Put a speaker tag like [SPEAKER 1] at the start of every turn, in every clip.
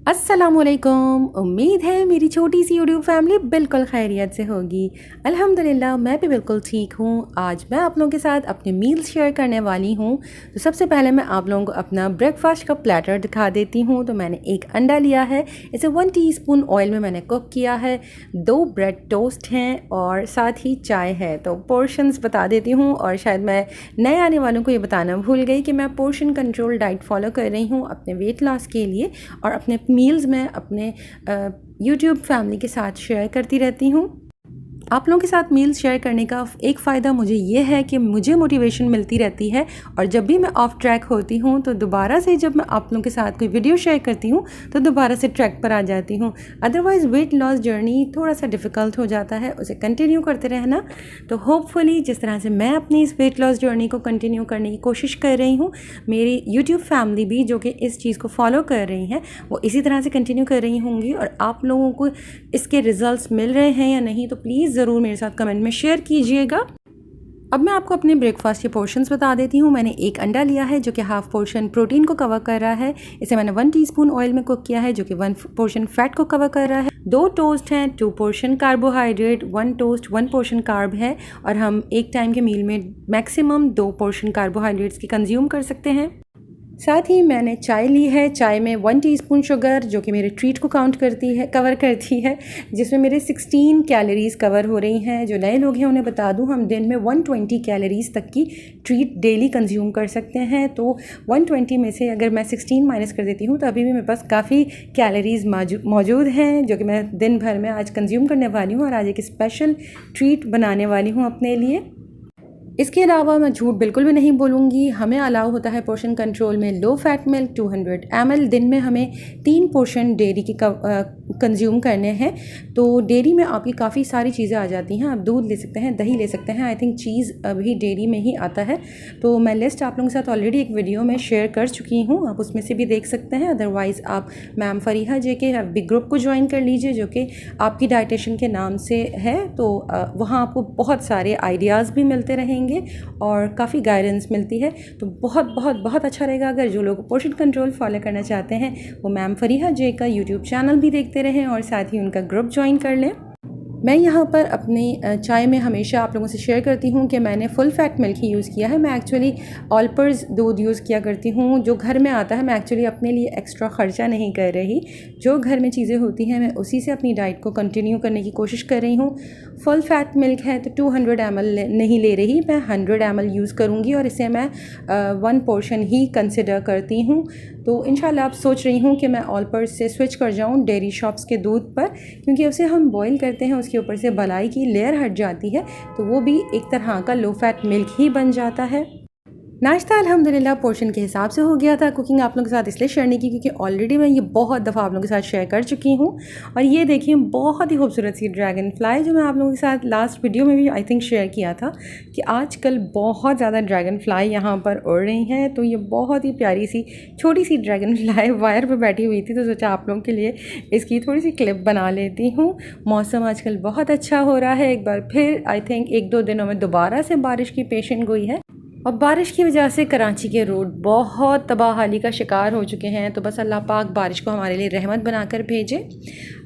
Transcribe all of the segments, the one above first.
[SPEAKER 1] अस्सलामुअलैकुम। उम्मीद है मेरी छोटी सी यूट्यूब फैमिली बिल्कुल खैरियत से होगी। अल्हम्दुलिल्लाह मैं भी बिल्कुल ठीक हूँ। आज मैं आप लोगों के साथ अपने मील्स शेयर करने वाली हूँ। तो सबसे पहले मैं आप लोगों को अपना ब्रेकफास्ट का प्लेटर दिखा देती हूँ। तो मैंने एक अंडा लिया है, इसे 1 टीस्पून ऑयल में मैंने कुक किया है। 2 ब्रेड टोस्ट हैं और साथ ही चाय है। तो पोर्शंस बता देती हूँ, और शायद मैं नए आने वालों को ये बताना भूल गई कि मैं पोर्शन कंट्रोल डाइट फॉलो कर रही हूँ अपने वेट लॉस के लिए, और अपने मील्स में अपने यूट्यूब फैमिली के साथ शेयर करती रहती हूँ। आप लोगों के साथ मील्स शेयर करने का एक फ़ायदा मुझे ये है कि मुझे मोटिवेशन मिलती रहती है, और जब भी मैं ऑफ ट्रैक होती हूँ तो दोबारा से जब मैं आप लोगों के साथ कोई वीडियो शेयर करती हूँ तो दोबारा से ट्रैक पर आ जाती हूँ। अदरवाइज़ वेट लॉस जर्नी थोड़ा सा डिफ़िकल्ट हो जाता है, उसे कंटिन्यू करते रहना। तो होपफुली जिस तरह से मैं अपनी इस वेट लॉस जर्नी को कंटिन्यू करने की कोशिश कर रही हूँ, मेरी यूट्यूब फैमिली भी जो कि इस चीज़ को फॉलो कर रही हैं वो इसी तरह से कंटिन्यू कर रही होंगी। और आप लोगों को इसके रिज़ल्ट्स मिल रहे हैं या नहीं तो प्लीज़ ज़रूर मेरे साथ कमेंट में शेयर कीजिएगा। अब मैं आपको अपने ब्रेकफास्ट के पोर्शंस बता देती हूँ। मैंने एक अंडा लिया है जो कि हाफ़ पोर्शन प्रोटीन को कवर कर रहा है। इसे मैंने 1 टीस्पून ऑयल में कुक किया है जो कि 1 पोर्शन फैट को कवर कर रहा है। 2 टोस्ट हैं, 2 portion carbohydrate, 1 toast 1 portion carb है। और हम एक टाइम के मील में मैक्सिमम 2 पोर्शन कार्बोहाइड्रेट्स की कंज्यूम कर सकते हैं। साथ ही मैंने चाय ली है। चाय में 1 टीस्पून शुगर जो कि मेरे ट्रीट को कवर करती है, जिसमें मेरे 16 कैलोरीज़ कवर हो रही हैं। जो नए लोग हैं उन्हें बता दूं, हम दिन में 120 कैलोरीज़ तक की ट्रीट डेली कंज्यूम कर सकते हैं। तो 120 में से अगर मैं 16 माइनस कर देती हूँ तो अभी भी मेरे पास काफ़ी कैलोरीज़ मौजूद हैं जो कि मैं दिन भर में आज कंज्यूम करने वाली हूँ, और आज एक स्पेशल ट्रीट बनाने वाली हूँ अपने लिए। इसके अलावा मैं झूठ बिल्कुल भी नहीं बोलूँगी। हमें अलाउ होता है पोर्शन कंट्रोल में लो फैट मिल्क 200 ml। दिन में हमें 3 पोर्शन डेयरी की कंज्यूम करने हैं। तो डेयरी में आपकी काफ़ी सारी चीज़ें आ जाती हैं। आप दूध ले सकते हैं, दही ले सकते हैं, आई थिंक चीज़ अभी डेयरी में ही आता है। तो मैं लिस्ट आप लोगों के साथ ऑलरेडी एक वीडियो में शेयर कर चुकी हूँ, आप उसमें से भी देख सकते हैं। अदरवाइज़ आप मैम फरीहा जे के बिग ग्रुप को ज्वाइन कर लीजिए जो कि आपकी डाइटिशियन के नाम से है। तो वहाँ आपको बहुत सारे आइडियाज़ भी मिलते रहेंगे और काफ़ी गाइडेंस मिलती है। तो बहुत बहुत बहुत अच्छा रहेगा अगर जो लोग पोर्शन कंट्रोल फॉलो करना चाहते हैं वो मैम फरीहा जे का यूट्यूब चैनल भी देखते रहें और साथ ही उनका ग्रुप ज्वाइन कर लें। मैं यहाँ पर अपनी चाय में हमेशा आप लोगों से शेयर करती हूँ कि मैंने फुल फैट मिल्क ही यूज़ किया है। मैं एक्चुअली ऑलपर्स दूध यूज़ किया करती हूँ जो घर में आता है। मैं एक्चुअली अपने लिए एक्स्ट्रा ख़र्चा नहीं कर रही, जो घर में चीज़ें होती हैं मैं उसी से अपनी डाइट को कंटिन्यू करने की कोशिश कर रही हूँ। फुल फैट मिल्क है तो 200 ml नहीं ले रही, मैं 100 ml यूज़ करूँगी, और इसे मैं 1 पोर्शन ही कंसिडर करती हूँ। तो इंशाल्लाह अब सोच रही हूँ कि मैं ऑलपर्स से स्विच कर जाऊँ डेयरी शॉप्स के दूध पर, क्योंकि उसे हम बॉईल करते हैं, उसके ऊपर से मलाई की लेयर हट जाती है, तो वो भी एक तरह का लो फैट मिल्क ही बन जाता है। नाश्ता अल्हम्दुलिल्लाह पोर्शन के हिसाब से हो गया था। कुकिंग आप लोगों के साथ इसलिए शेयर नहीं की क्योंकि ऑलरेडी मैं ये बहुत दफ़ा आप लोगों के साथ शेयर कर चुकी हूँ। और ये देखिए बहुत ही खूबसूरत सी ड्रैगन फ्लाई जो मैं आप लोगों के साथ लास्ट वीडियो में भी आई थिंक शेयर किया था कि आजकल बहुत ज़्यादा ड्रैगन फ्लाई यहाँ पर उड़ रही हैं। तो ये बहुत ही प्यारी सी छोटी सी ड्रैगन फ्लाई वायर पर बैठी हुई थी, तो सोचा आप लोगों के लिए इसकी थोड़ी सी क्लिप बना लेती हूँ। मौसम आजकल बहुत अच्छा हो रहा है। एक बार फिर आई थिंक 1-2 दिनों में दोबारा से बारिश की पेशन गोई है, और बारिश की वजह से कराची के रोड बहुत तबाहाली का शिकार हो चुके हैं। तो बस अल्लाह पाक बारिश को हमारे लिए रहमत बनाकर भेजे।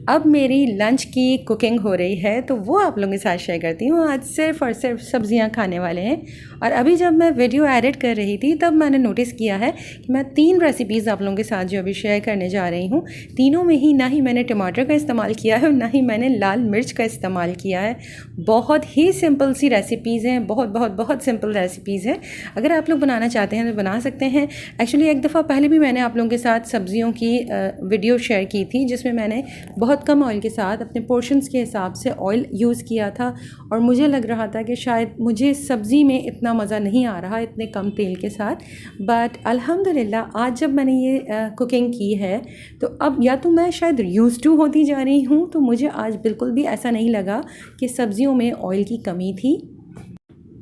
[SPEAKER 1] अब मेरी लंच की कुकिंग हो रही है तो वो आप लोगों के साथ शेयर करती हूँ। आज सिर्फ़ और सिर्फ सब्ज़ियाँ खाने वाले हैं। और अभी जब मैं वीडियो एडिट कर रही थी तब मैंने नोटिस किया है कि मैं 3 रेसिपीज़ आप लोगों के साथ जो अभी शेयर करने जा रही हूँ, तीनों में ही ना ही मैंने टमाटर का इस्तेमाल किया है और ना ही मैंने लाल मिर्च का इस्तेमाल किया है। बहुत ही सिंपल सी रेसिपीज़ हैं, बहुत बहुत बहुत सिंपल रेसिपीज़ हैं। अगर आप लोग बनाना चाहते हैं तो बना सकते हैं। एक्चुअली एक दफ़ा पहले भी मैंने आप लोगों के साथ सब्ज़ियों की वीडियो शेयर की थी जिसमें मैंने बहुत कम ऑयल के साथ अपने पोर्शंस के हिसाब से ऑयल यूज़ किया था, और मुझे लग रहा था कि शायद मुझे सब्ज़ी में इतना मज़ा नहीं आ रहा इतने कम तेल के साथ। बट अल्हम्दुलिल्लाह आज जब मैंने ये कुकिंग की है तो अब या तो मैं शायद यूज़ टू होती जा रही हूँ, तो मुझे आज बिल्कुल भी ऐसा नहीं लगा कि सब्ज़ियों में ऑयल की कमी थी।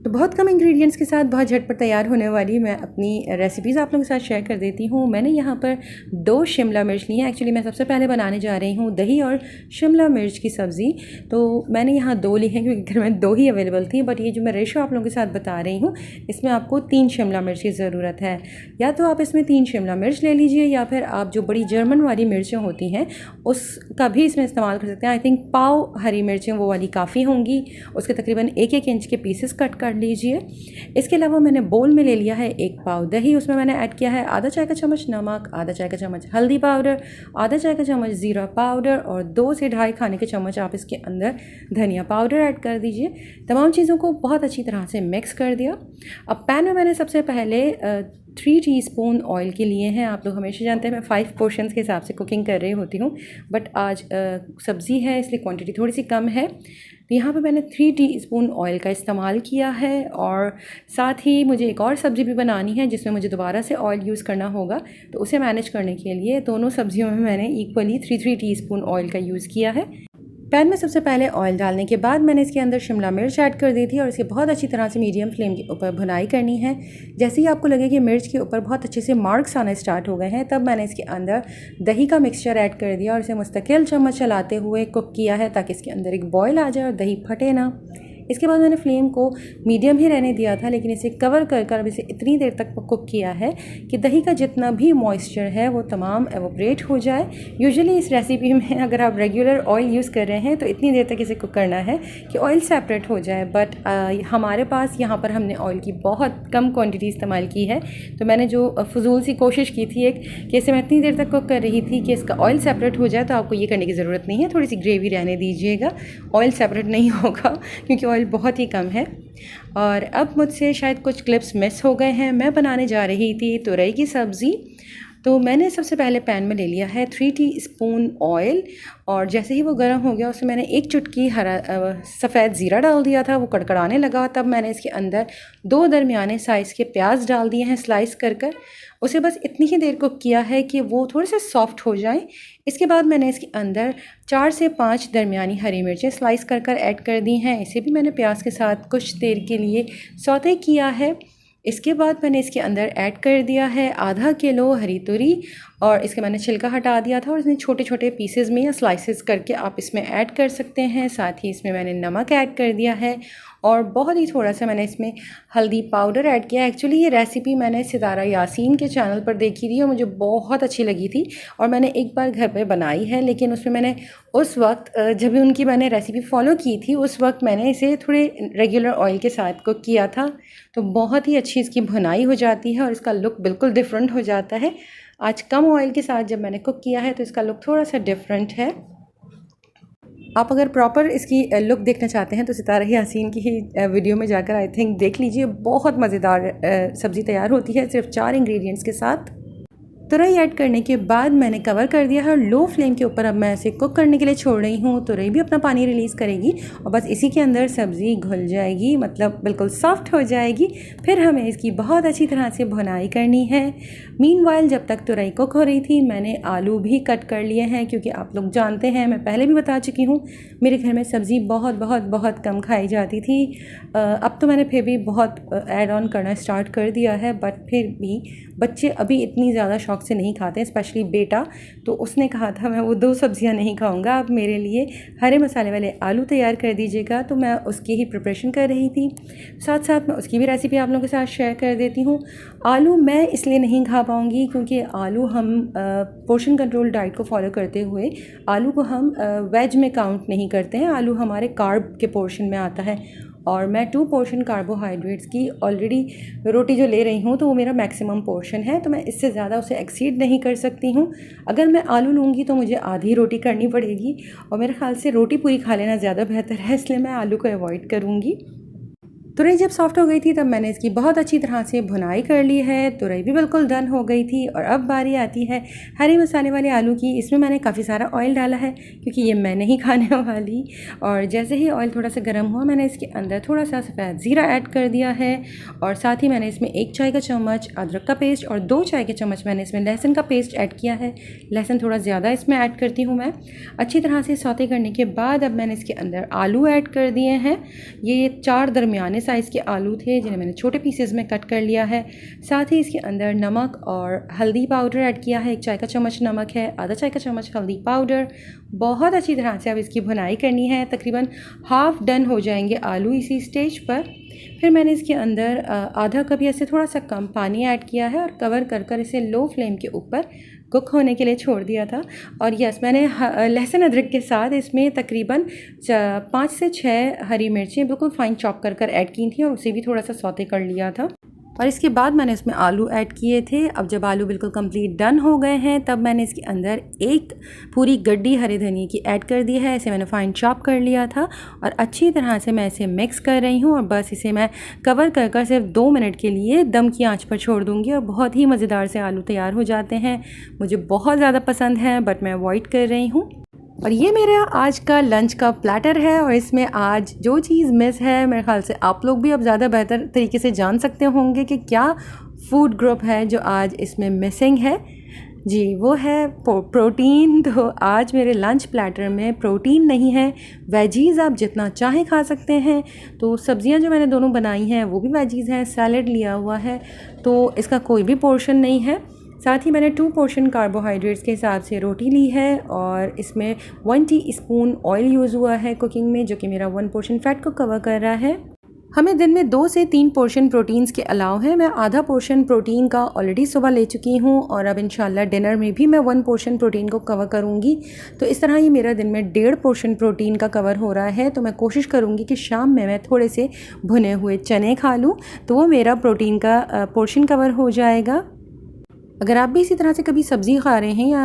[SPEAKER 1] तो बहुत कम इंग्रेडिएंट्स के साथ बहुत झटपट तैयार होने वाली मैं अपनी रेसिपीज़ आप लोगों के साथ शेयर कर देती हूँ। मैंने यहाँ पर 2 शिमला मिर्च ली हैं। एक्चुअली मैं सबसे पहले बनाने जा रही हूँ दही और शिमला मिर्च की सब्ज़ी। तो मैंने यहाँ 2 ली हैं क्योंकि घर में 2 ही अवेलेबल थी, बट ये जो मैं रेशो आप लोगों के साथ बता रही हूँ इसमें आपको 3 शिमला मिर्च की ज़रूरत है। या तो आप इसमें 3 शिमला मिर्च ले लीजिए, या फिर आप जो बड़ी जर्मन वाली मिर्चें होती हैं उसका भी इसमें इस्तेमाल कर सकते हैं। आई थिंक पाव हरी मिर्चें वो वाली काफ़ी होंगी, उसके तकरीबन 1-1 इंच के पीसेस कट कर लीजिए। इसके अलावा मैंने बोल में ले लिया है 1 पाव दही, उसमें मैंने ऐड किया है आधा चाय का चम्मच नमक, आधा चाय का चम्मच हल्दी पाउडर, आधा चाय का चम्मच ज़ीरा पाउडर और 2 से ढाई खाने के चम्मच आप इसके अंदर धनिया पाउडर ऐड कर दीजिए। तमाम चीज़ों को बहुत अच्छी तरह से मिक्स कर दिया। अब पैन में मैंने सबसे पहले 3 टीस्पून ऑयल के लिए हैं। आप लोग हमेशा जानते हैं मैं 5 पोर्शंस के हिसाब से कुकिंग कर रही होती हूँ, बट आज सब्ज़ी है इसलिए क्वांटिटी थोड़ी सी कम है। तो यहाँ पे मैंने 3 टीस्पून ऑयल का इस्तेमाल किया है, और साथ ही मुझे एक और सब्ज़ी भी बनानी है जिसमें मुझे दोबारा से ऑयल यूज़ करना होगा। तो उसे मैनेज करने के लिए दोनों सब्जियों में मैंने इक्वली 3 टीस्पून ऑयल का यूज़ किया है। पैन में सबसे पहले ऑयल डालने के बाद मैंने इसके अंदर शिमला मिर्च ऐड कर दी थी और इसे बहुत अच्छी तरह से मीडियम फ्लेम के ऊपर भुनाई करनी है। जैसे ही आपको लगे कि मिर्च के ऊपर बहुत अच्छे से मार्क्स आने स्टार्ट हो गए हैं, तब मैंने इसके अंदर दही का मिक्सचर ऐड कर दिया और इसे मुस्तकिल चम्मच चलाते हुए कुक किया है ताकि इसके अंदर एक बॉयल आ जाए और दही फटे ना। इसके बाद मैंने फ्लेम को मीडियम ही रहने दिया था, लेकिन इसे कवर कर अब इसे इतनी देर तक कुक किया है कि दही का जितना भी मॉइस्चर है वो तमाम एवोपरेट हो जाए। यूजुअली इस रेसिपी में अगर आप रेगुलर ऑयल यूज़ कर रहे हैं तो इतनी देर तक इसे कुक करना है कि ऑयल सेपरेट हो जाए, बट हमारे पास यहाँ पर हमने ऑयल की बहुत कम क्वान्टिटी इस्तेमाल की है। तो मैंने जो फजूल सी कोशिश की थी एक कि इसे मैं इतनी देर तक कुक कर रही थी कि इसका ऑयल सेपरेट हो जाए, तो आपको ये करने की ज़रूरत नहीं है, थोड़ी सी ग्रेवी रहने दीजिएगा, ऑयल सेपरेट नहीं होगा क्योंकि ऑयल बहुत ही कम है। और अब मुझसे शायद कुछ क्लिप्स मिस हो गए हैं। मैं बनाने जा रही थी तुरई की सब्ज़ी। तो मैंने सबसे पहले पैन में ले लिया है 3 टीस्पून ऑयल, और जैसे ही वो गर्म हो गया उसमें मैंने 1 चुटकी हरा सफ़ेद ज़ीरा डाल दिया था। वो कड़कड़ाने लगा तब मैंने इसके अंदर 2 दरमियाने साइज़ के प्याज डाल दिए हैं स्लाइस कर उसे बस इतनी ही देर कुक किया है कि वो थोड़े से सॉफ्ट हो जाएं। इसके बाद मैंने इसके अंदर 4 से 5 दरमियानी हरी मिर्चें स्लाइस कर ऐड कर दी हैं। इसे भी मैंने प्याज के साथ कुछ देर के लिए सौते किया है। इसके बाद मैंने इसके अंदर ऐड कर दिया है आधा किलो हरी तुरी, और इसके मैंने छिलका हटा दिया था और इसमें छोटे छोटे पीसेस में या स्लाइसेस करके आप इसमें ऐड कर सकते हैं। साथ ही इसमें मैंने नमक ऐड कर दिया है और बहुत ही थोड़ा सा मैंने इसमें हल्दी पाउडर ऐड किया। एक्चुअली ये रेसिपी मैंने सितारा यासीन के चैनल पर देखी थी और मुझे बहुत अच्छी लगी थी, और मैंने एक बार घर पे बनाई है, लेकिन उसमें मैंने उस वक्त जब भी उनकी मैंने रेसिपी फॉलो की थी उस वक्त मैंने इसे थोड़े रेगुलर ऑयल के साथ कुक किया था। तो बहुत ही अच्छी इसकी भुनाई हो जाती है और इसका लुक बिल्कुल डिफरेंट हो जाता है। आज कम ऑयल के साथ जब मैंने कुक किया है तो इसका लुक थोड़ा सा डिफरेंट है। आप अगर प्रॉपर इसकी लुक देखना चाहते हैं तो सितारा यासीन की ही वीडियो में जाकर आई थिंक देख लीजिए। बहुत मज़ेदार सब्ज़ी तैयार होती है सिर्फ 4 इंग्रेडिएंट्स के साथ। तुरई ऐड करने के बाद मैंने कवर कर दिया है और लो फ्लेम के ऊपर अब मैं इसे कुक करने के लिए छोड़ रही हूँ। तुरई भी अपना पानी रिलीज़ करेगी और बस इसी के अंदर सब्ज़ी घुल जाएगी, मतलब बिल्कुल सॉफ्ट हो जाएगी। फिर हमें इसकी बहुत अच्छी तरह से भुनाई करनी है। मीनवाइल जब तक तुरई कुक हो रही थी मैंने आलू भी कट कर लिए हैं, क्योंकि आप लोग जानते हैं मैं पहले भी बता चुकी हूँ मेरे घर में सब्ज़ी बहुत कम खाई जाती थी। अब तो मैंने फिर भी बहुत ऐड ऑन करना स्टार्ट कर दिया है, बट फिर भी बच्चे अभी इतनी ज़्यादा शौक से नहीं खाते, स्पेशली बेटा। तो उसने कहा था मैं वो 2 सब्जियां नहीं खाऊंगा, आप मेरे लिए हरे मसाले वाले आलू तैयार कर दीजिएगा। तो मैं उसकी ही प्रिपरेशन कर रही थी, साथ साथ मैं उसकी भी रेसिपी आप लोगों के साथ शेयर कर देती हूँ। आलू मैं इसलिए नहीं खा पाऊँगी क्योंकि आलू हम पोर्शन कंट्रोल डाइट को फॉलो करते हुए आलू को हम वेज में काउंट नहीं करते हैं। आलू हमारे कार्ब के पोर्शन में आता है और मैं 2 पोर्शन कार्बोहाइड्रेट्स की ऑलरेडी रोटी जो ले रही हूँ तो वो मेरा मैक्सिमम पोर्शन है, तो मैं इससे ज़्यादा उसे एक्सीड नहीं कर सकती हूँ। अगर मैं आलू लूँगी तो मुझे आधी रोटी करनी पड़ेगी और मेरे ख्याल से रोटी पूरी खा लेना ज़्यादा बेहतर है, इसलिए मैं आलू को अवॉइड करूँगी। तुरई जब सॉफ्ट हो गई थी तब मैंने इसकी बहुत अच्छी तरह से भुनाई कर ली है। तुरई भी बिल्कुल डन हो गई थी और अब बारी आती है हरे मसाले वाले आलू की। इसमें मैंने काफ़ी सारा ऑयल डाला है क्योंकि ये मैं नहीं खाने वाली। और जैसे ही ऑयल थोड़ा सा गर्म हुआ मैंने इसके अंदर थोड़ा सा सफ़ेद ज़ीरा ऐड कर दिया है और साथ ही मैंने इसमें 1 चाय का चम्मच अदरक का पेस्ट और 2 चाय के चम्मच मैंने इसमें लहसुन का पेस्ट ऐड किया है। लहसुन थोड़ा ज़्यादा इसमें ऐड करती हूँ मैं। अच्छी तरह से सौते करने के बाद अब मैंने इसके अंदर आलू ऐड कर दिए हैं। ये 4 दरमियाने साइज़ के आलू थे जिन्हें मैंने छोटे पीसेस में कट कर लिया है। साथ ही इसके अंदर नमक और हल्दी पाउडर ऐड किया है। 1 चाय का चम्मच नमक है, आधा चाय का चम्मच हल्दी पाउडर। बहुत अच्छी तरह से अब इसकी भुनाई करनी है। तकरीबन हाफ़ डन हो जाएंगे आलू इसी स्टेज पर। फिर मैंने इसके अंदर आधा कप या से थोड़ा सा कम पानी ऐड किया है और कवर कर इसे लो फ्लेम के ऊपर कुक होने के लिए छोड़ दिया था। और यस, मैंने लहसुन अदरक के साथ इसमें तकरीबन 5 से 6 हरी मिर्चें बिल्कुल फाइन चॉप कर ऐड की थी और उसे भी थोड़ा सा सौते कर लिया था। और इसके बाद मैंने इसमें आलू ऐड किए थे। अब जब आलू बिल्कुल कंप्लीट डन हो गए हैं तब मैंने इसके अंदर एक पूरी गड्डी हरे धनिए की ऐड कर दी है। इसे मैंने फाइन चॉप कर लिया था और अच्छी तरह से मैं इसे मिक्स कर रही हूँ और बस इसे मैं कवर कर सिर्फ 2 मिनट के लिए दम की आंच पर छोड़ दूँगी और बहुत ही मज़ेदार से आलू तैयार हो जाते हैं। मुझे बहुत ज़्यादा पसंद है बट मैं अवॉइड कर रही हूँ। और ये मेरा आज का लंच का प्लेटर है और इसमें आज जो चीज़ मिस है, मेरे ख्याल से आप लोग भी अब ज़्यादा बेहतर तरीके से जान सकते होंगे कि क्या फूड ग्रुप है जो आज इसमें मिसिंग है। जी, वो है प्रोटीन। तो आज मेरे लंच प्लेटर में प्रोटीन नहीं है। वेजीज़ आप जितना चाहें खा सकते हैं। तो सब्ज़ियां जो मैंने दोनों बनाई हैं वो भी वेजीज़ हैं। सैलड लिया हुआ है तो इसका कोई भी पोर्शन नहीं है। साथ ही मैंने 2 पोर्शन कार्बोहाइड्रेट्स के हिसाब से रोटी ली है और इसमें 1 टीस्पून ऑयल यूज़ हुआ है कुकिंग में, जो कि मेरा 1 पोर्शन फ़ैट को कवर कर रहा है। हमें दिन में 2 से 3 पोर्शन प्रोटीन्स के अलाव है। मैं आधा पोर्शन प्रोटीन का ऑलरेडी सुबह ले चुकी हूँ और अब इंशाल्लाह डिनर में भी मैं 1 पोर्शन प्रोटीन को कवर करूँगी। तो इस तरह ही मेरा दिन में 1.5 पोर्शन प्रोटीन का कवर हो रहा है। तो मैं कोशिश करूँगी कि शाम में मैं थोड़े से भुने हुए चने खा लूँ तो वो मेरा प्रोटीन का पोर्शन कवर हो जाएगा। अगर आप भी इसी तरह से कभी सब्ज़ी खा रहे हैं या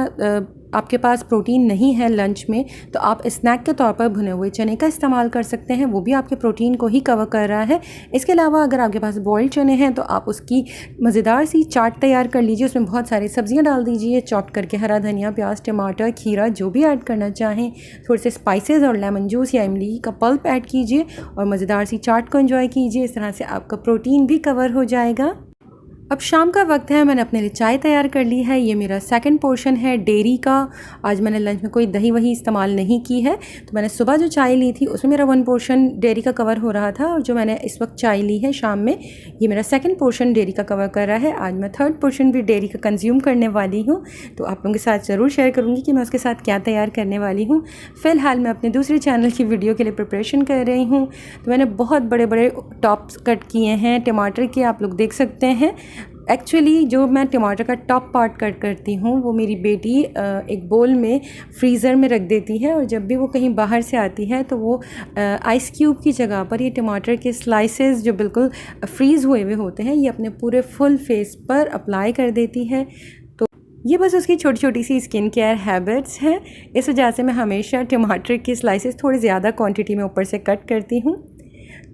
[SPEAKER 1] आपके पास प्रोटीन नहीं है लंच में, तो आप स्नैक के तौर पर भुने हुए चने का इस्तेमाल कर सकते हैं। वो भी आपके प्रोटीन को ही कवर कर रहा है। इसके अलावा अगर आपके पास बॉइल्ड चने हैं तो आप उसकी मज़ेदार सी चाट तैयार कर लीजिए। उसमें बहुत सारी सब्जियां डाल दीजिए, चॉप करके हरा धनिया, प्याज, टमाटर, खीरा जो भी ऐड करना चाहें। थोड़े से स्पाइसेस और लेमन जूस या इमली का पल्प ऐड कीजिए और मज़ेदार सी चाट को एंजॉय कीजिए। इस तरह से आपका प्रोटीन भी कवर हो जाएगा। अब शाम का वक्त है, मैंने अपने लिए चाय तैयार कर ली है। ये मेरा 2nd पोर्शन है डेयरी का। आज मैंने लंच में कोई दही वही इस्तेमाल नहीं की है। तो मैंने सुबह जो चाय ली थी उसमें मेरा 1 पोर्शन डेयरी का कवर हो रहा था और जो मैंने इस वक्त चाय ली है शाम में, ये मेरा 2nd पोर्शन डेयरी का कवर कर रहा है। आज मैं 3rd पोर्शन भी डेयरी का कंज्यूम करने वाली हूँ। तो आप लोगों के साथ ज़रूर शेयर करूँगी कि मैं उसके साथ क्या तैयार करने वाली हूँ। फ़िलहाल मैं अपने दूसरे चैनल की वीडियो के लिए प्रिपरेशन कर रही हूँ। तो मैंने बहुत बड़े बड़े टॉप्स कट किए हैं टमाटर के, आप लोग देख सकते हैं। एक्चुअली जो मैं टमाटर का टॉप पार्ट कट करती हूँ वो मेरी बेटी एक बोल में फ्रीज़र में रख देती है और जब भी वो कहीं बाहर से आती है तो वो आइस क्यूब की जगह पर ये टमाटर के स्लाइसेस जो बिल्कुल फ्रीज़ हुए हुए होते हैं ये अपने पूरे फुल फेस पर अप्लाई कर देती है। तो ये बस उसकी छोटी छोटी सी स्किन केयर हैबिट्स हैं। इस वजह से मैं हमेशा टमाटर के स्लाइसेस थोड़ी ज़्यादा क्वांटिटी में ऊपर से कट करती हूँ।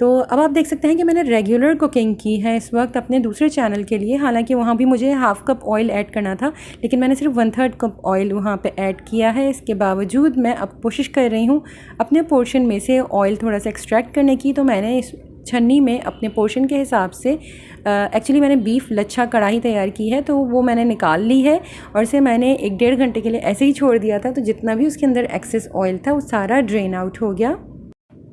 [SPEAKER 1] तो अब आप देख सकते हैं कि मैंने रेगुलर कुकिंग की है इस वक्त अपने दूसरे चैनल के लिए। हालांकि वहाँ भी मुझे हाफ़ कप ऑयल ऐड करना था लेकिन मैंने सिर्फ 1/3 कप ऑयल वहाँ पे ऐड किया है। इसके बावजूद मैं अब कोशिश कर रही हूँ अपने पोर्शन में से ऑयल थोड़ा सा एक्सट्रैक्ट करने की। तो मैंने इस छन्नी में अपने पोर्शन के हिसाब से एक्चुअली मैंने बीफ लच्छा कढ़ाई तैयार की है तो वो मैंने निकाल ली है और इसे मैंने 1-1.5 घंटे के लिए ऐसे ही छोड़ दिया था। तो जितना भी उसके अंदर एक्सेस ऑयल था वो सारा ड्रेन आउट हो गया।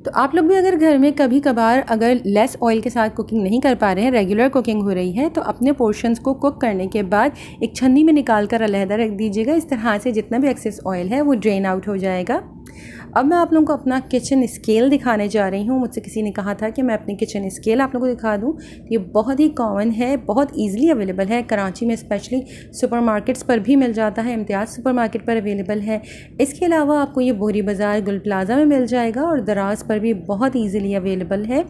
[SPEAKER 1] तो आप लोग भी अगर घर में कभी कभार अगर लेस ऑयल के साथ कुकिंग नहीं कर पा रहे हैं, रेगुलर कुकिंग हो रही है, तो अपने पोर्शंस को कुक करने के बाद एक छन्नी में निकाल कर अलहदा रख दीजिएगा। इस तरह से जितना भी एक्सेस ऑयल है वो ड्रेन आउट हो जाएगा। अब मैं आप लोगों को अपना किचन स्केल दिखाने जा रही हूँ। मुझसे किसी ने कहा था कि मैं अपनी किचन स्केल आप लोगों को दिखा दूँ। ये बहुत ही कॉमन है, बहुत ईजिली अवेलेबल है। कराची में स्पेशली सुपरमार्केट्स पर भी मिल जाता है, इम्तियाज़ सुपरमार्केट पर अवेलेबल है। इसके अलावा आपको ये बोरी बाज़ार, गुल प्लाज़ा में मिल जाएगा और दराज पर भी बहुत ईजिली अवेलेबल है।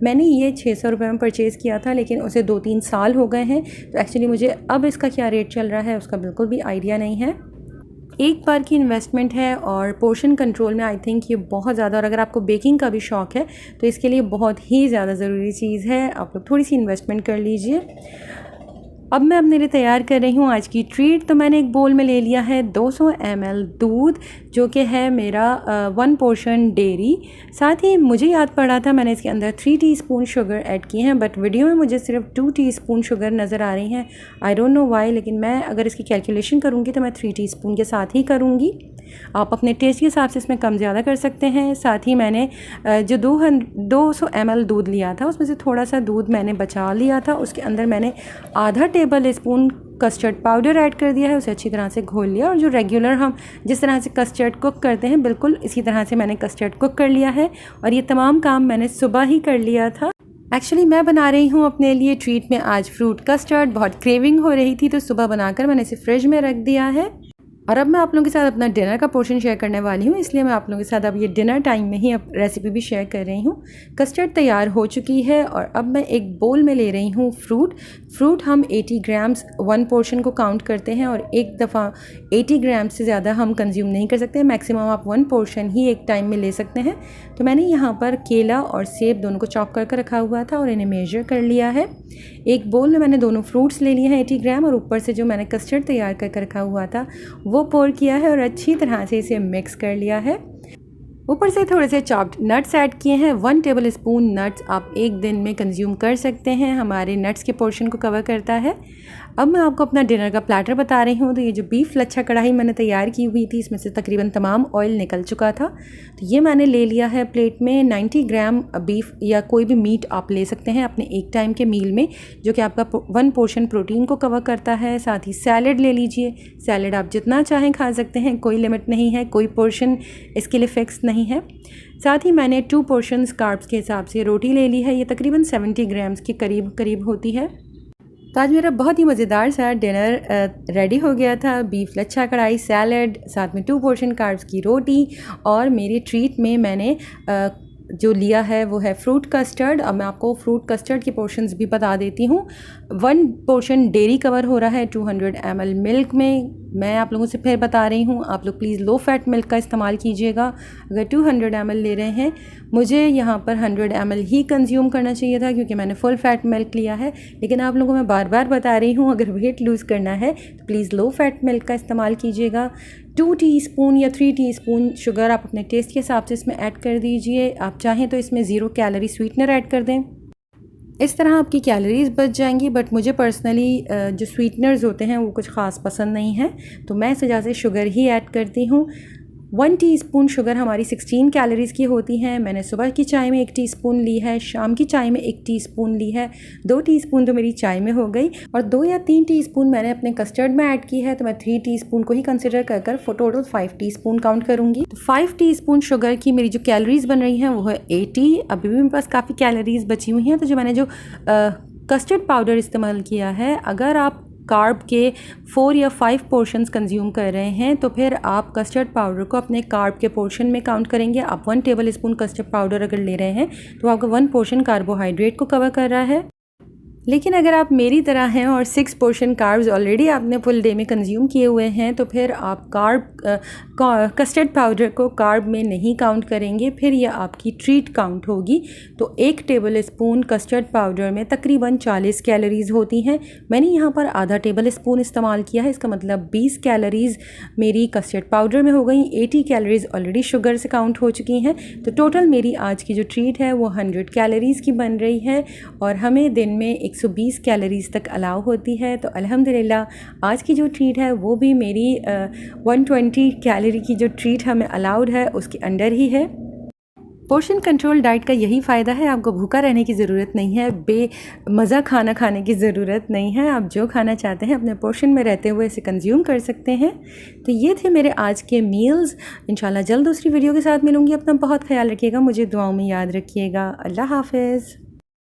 [SPEAKER 1] मैंने ये 600 रुपये में परचेज़ किया था लेकिन उसे 2-3 साल हो गए हैं। तो एक्चुअली मुझे अब इसका क्या रेट चल रहा है उसका बिल्कुल भी आइडिया नहीं है। एक बार की इन्वेस्टमेंट है और पोर्शन कंट्रोल में आई थिंक ये बहुत ज़्यादा, और अगर आपको बेकिंग का भी शौक़ है तो इसके लिए बहुत ही ज़्यादा ज़रूरी चीज़ है। आप लोग थोड़ी सी इन्वेस्टमेंट कर लीजिए। अब मैं अपने लिए तैयार कर रही हूँ आज की ट्रीट। तो मैंने एक बोल में ले लिया है 200 ml दूध, जो कि है मेरा 1 पोर्शन डेयरी। साथ ही मुझे याद पड़ा था मैंने इसके अंदर 3 टीस्पून शुगर ऐड किए हैं, बट वीडियो में मुझे सिर्फ 2 टीस्पून शुगर नज़र आ रही हैं। आई डोंट नो वाई, लेकिन मैं अगर इसकी कैलकुलेशन करूँगी तो मैं 3 टीस्पून के साथ ही करूँगी। आप अपने टेस्ट के हिसाब से इसमें कम ज़्यादा कर सकते हैं। साथ ही मैंने जो 200 ml दूध लिया था उसमें से थोड़ा सा दूध मैंने बचा लिया था। उसके अंदर मैंने आधा table spoon custard powder add कर दिया है, उसे अच्छी तरह से घोल लिया। और जो रेगुलर हम जिस तरह से कस्टर्ड कुक करते हैं बिल्कुल इसी तरह से मैंने कस्टर्ड कुक कर लिया है। और ये तमाम काम मैंने सुबह ही कर लिया था। एक्चुअली मैं बना रही हूँ अपने लिए ट्रीट में आज फ्रूट कस्टर्ड। बहुत क्रेविंग हो रही थी तो सुबह बनाकर मैंने इसे फ्रिज में रख दिया है। और अब मैं आप लोगों के साथ अपना डिनर का पोर्शन शेयर करने वाली हूँ, इसलिए मैं आप लोगों के साथ अब ये डिनर टाइम में ही अब रेसिपी भी शेयर कर रही हूँ। कस्टर्ड तैयार हो चुकी है और अब मैं एक बोल में ले रही हूँ फ्रूट हम 80 ग्राम्स 1 पोर्शन को काउंट करते हैं और एक दफ़ा 80 ग्राम से ज़्यादा हम कंज्यूम नहीं कर सकते। मैक्सिमम आप 1 पोर्शन ही एक टाइम में ले सकते हैं। तो मैंने यहाँ पर केला और सेब दोनों को चॉप करके रखा हुआ था और इन्हें मेजर कर लिया है। एक बोल में मैंने दोनों फ्रूट्स ले लिए हैं 80 ग्राम, और ऊपर से जो मैंने कस्टर्ड तैयार करके रखा हुआ था वो पोर किया है और अच्छी तरह से इसे मिक्स कर लिया है। ऊपर से थोड़े से चॉप्ड नट्स ऐड किए हैं। 1 टेबल स्पून नट्स आप एक दिन में कंज्यूम कर सकते हैं, हमारे नट्स के पोर्शन को कवर करता है। अब मैं आपको अपना डिनर का प्लेटर बता रही हूँ। तो ये जो बीफ लच्छा कढ़ाई मैंने तैयार की हुई थी इसमें से तकरीबन तमाम ऑयल निकल चुका था। तो ये मैंने ले लिया है प्लेट में। 90 ग्राम बीफ या कोई भी मीट आप ले सकते हैं अपने एक टाइम के मील में, जो कि आपका 1 पोर्शन प्रोटीन को कवर करता है। साथ ही सैलड ले लीजिए। सैलड आप जितना चाहें खा सकते हैं, कोई लिमिट नहीं है, कोई पोर्शन इसके लिए फिक्स नहीं है। साथ ही मैंने 2 पोर्शंस कार्ब्स के हिसाब से रोटी ले ली है। ये तकरीबन 70 ग्राम्स के करीब होती है। तो आज मेरा बहुत ही मज़ेदार सा डिनर रेडी हो गया था। बीफ लच्छा कढ़ाई, सैलड, साथ में 2 पोर्शन कार्ब्स की रोटी, और मेरी ट्रीट में मैंने जो लिया है वो है फ्रूट कस्टर्ड। अब मैं आपको फ्रूट कस्टर्ड के पोर्शंस भी बता देती हूँ। 1 पोर्शन डेयरी कवर हो रहा है 200 ml मिल्क में। मैं आप लोगों से फिर बता रही हूँ, आप लोग प्लीज़ लो फैट मिल्क का इस्तेमाल कीजिएगा। अगर 200 ml ले रहे हैं, मुझे यहाँ पर 100 ml ही कंज्यूम करना चाहिए था क्योंकि मैंने फुल फैट मिल्क लिया है। लेकिन आप लोगों को मैं बार बार बता रही हूँ, अगर वेट लूज़ करना है तो प्लीज़ लो फैट मिल्क का इस्तेमाल कीजिएगा। 2 टीस्पून या 3 टीस्पून शुगर आप अपने टेस्ट के हिसाब से इसमें ऐड कर दीजिए। आप चाहें तो इसमें 0 कैलोरी स्वीटनर ऐड कर दें, इस तरह आपकी कैलोरीज़ बच जाएंगी। बट मुझे पर्सनली जो स्वीटनर्स होते हैं वो कुछ ख़ास पसंद नहीं है, तो मैं इस वजह से शुगर ही ऐड करती हूँ। 1 टीस्पून शुगर हमारी 16 कैलोरीज़ की होती हैं। मैंने सुबह की चाय में 1 टीस्पून ली है, शाम की चाय में 1 टीस्पून ली है। 2 टीस्पून तो मेरी चाय में हो गई, और 2 या 3 टीस्पून मैंने अपने कस्टर्ड में ऐड की है। तो मैं 3 टीस्पून को ही कंसिडर कर टोटल 5 टीस्पून काउंट करूँगी। तो 5 टीस्पून शुगर की मेरी जो कैलोरीज़ बन रही हैं वो है 80। अभी भी मेरे पास काफ़ी कैलोरीज़ बची हुई हैं। तो जो मैंने जो कस्टर्ड पाउडर इस्तेमाल किया है, अगर आप कार्ब के 4 या 5 पोर्शंस कंज्यूम कर रहे हैं तो फिर आप कस्टर्ड पाउडर को अपने कार्ब के पोर्शन में काउंट करेंगे। आप 1 टेबल स्पून कस्टर्ड पाउडर अगर ले रहे हैं तो आपका 1 पोर्शन कार्बोहाइड्रेट को कवर कर रहा है। लेकिन अगर आप मेरी तरह हैं और 6 पोर्शन कार्ब्स ऑलरेडी आपने फुल डे में कंज्यूम किए हुए हैं तो फिर आप कस्टर्ड पाउडर को कार्ब में नहीं काउंट करेंगे, फिर यह आपकी ट्रीट काउंट होगी। तो 1 टेबल स्पून कस्टर्ड पाउडर में तकरीबन 40 कैलोरीज़ होती हैं। मैंने यहाँ पर आधा टेबल स्पून इस्तेमाल किया है, इसका मतलब 20 कैलोरीज़ मेरी कस्टर्ड पाउडर में हो गई। 80 कैलोरीज़ ऑलरेडी शुगर से काउंट हो चुकी हैं। तो टोटल मेरी आज की जो ट्रीट है वो 100 कैलोरीज़ की बन रही है, और हमें दिन में 120 कैलोरीज़ तक अलाउ होती है। तो अल्हम्दुलिल्लाह आज की जो ट्रीट है वो भी मेरी 120 कैलोरी की जो ट्रीट हमें अलाउड है उसके अंडर ही है। पोर्शन कंट्रोल डाइट का यही फ़ायदा है, आपको भूखा रहने की ज़रूरत नहीं है, बेमज़ा खाना खाने की ज़रूरत नहीं है। आप जो खाना चाहते हैं अपने पोर्शन में रहते हुए इसे कंज्यूम कर सकते हैं। तो ये थे मेरे आज के मील्स। इंशाल्लाह जल्द दूसरी वीडियो के साथ मिलूँगी। अपना बहुत ख्याल रखिएगा, मुझे दुआओं में याद रखिएगा। अल्लाह हाफ़िज़।